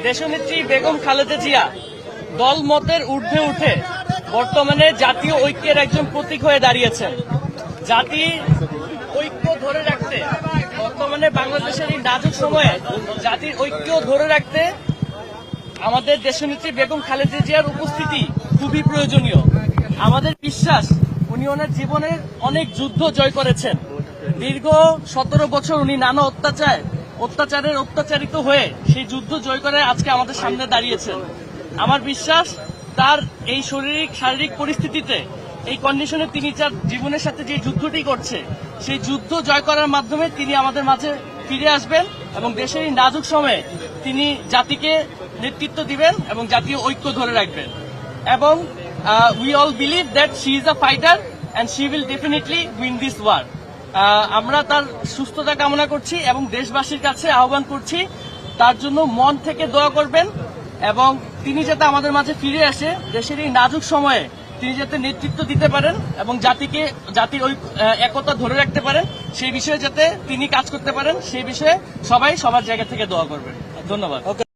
দেশনেত্রী বেগম খালেদা জিয়া দলমতের ঊর্ধ্বে উঠে বর্তমানে জাতীয় ঐক্যের একজন প্রতীক হয়ে দাঁড়িয়েছেন। জাতির ঐক্য ধরে রাখতে বর্তমানে বাংলাদেশের এই নাজুক সময়ে জাতির ঐক্য ধরে রাখতে আমাদের দেশনেত্রী বেগম খালেদা জিয়ার উপস্থিতি খুবই প্রয়োজনীয়। আমাদের বিশ্বাস উনি ওনার জীবনের অনেক যুদ্ধ জয় করেছেন। দীর্ঘ 17 বছর উনি নানা অত্যাচারিত হয়ে সেই যুদ্ধ জয় করে আজকে আমাদের সামনে দাঁড়িয়েছেন। আমার বিশ্বাস তার এই শারীরিক পরিস্থিতিতে এই কন্ডিশনে তিনি তার জীবনের সাথে যে যুদ্ধটি করছে সেই যুদ্ধ জয় করার মাধ্যমে তিনি আমাদের মাঝে ফিরে আসবেন এবং দেশের এই নাজুক সময়ে তিনি জাতিকে নেতৃত্ব দিবেন এবং জাতীয় ঐক্য ধরে রাখবেন। এবং we all believe that she is a fighter and she will definitely win this war. আমরা তার সুস্থতা কামনা করছি এবং দেশবাসীর কাছে আহ্বান করছি তার জন্য মন থেকে দোয়া করবেন এবং তিনি যাতে আমাদের মাঝে ফিরে আসে দেশের এই নাজুক সময়ে তিনি যাতে নেতৃত্ব দিতে পারেন এবং জাতির একতা ধরে রাখতে পারেন সেই বিষয়ে যাতে তিনি কাজ করতে পারেন সেই বিষয়ে সবাই সবার জায়গা থেকে দোয়া করবেন। ধন্যবাদ।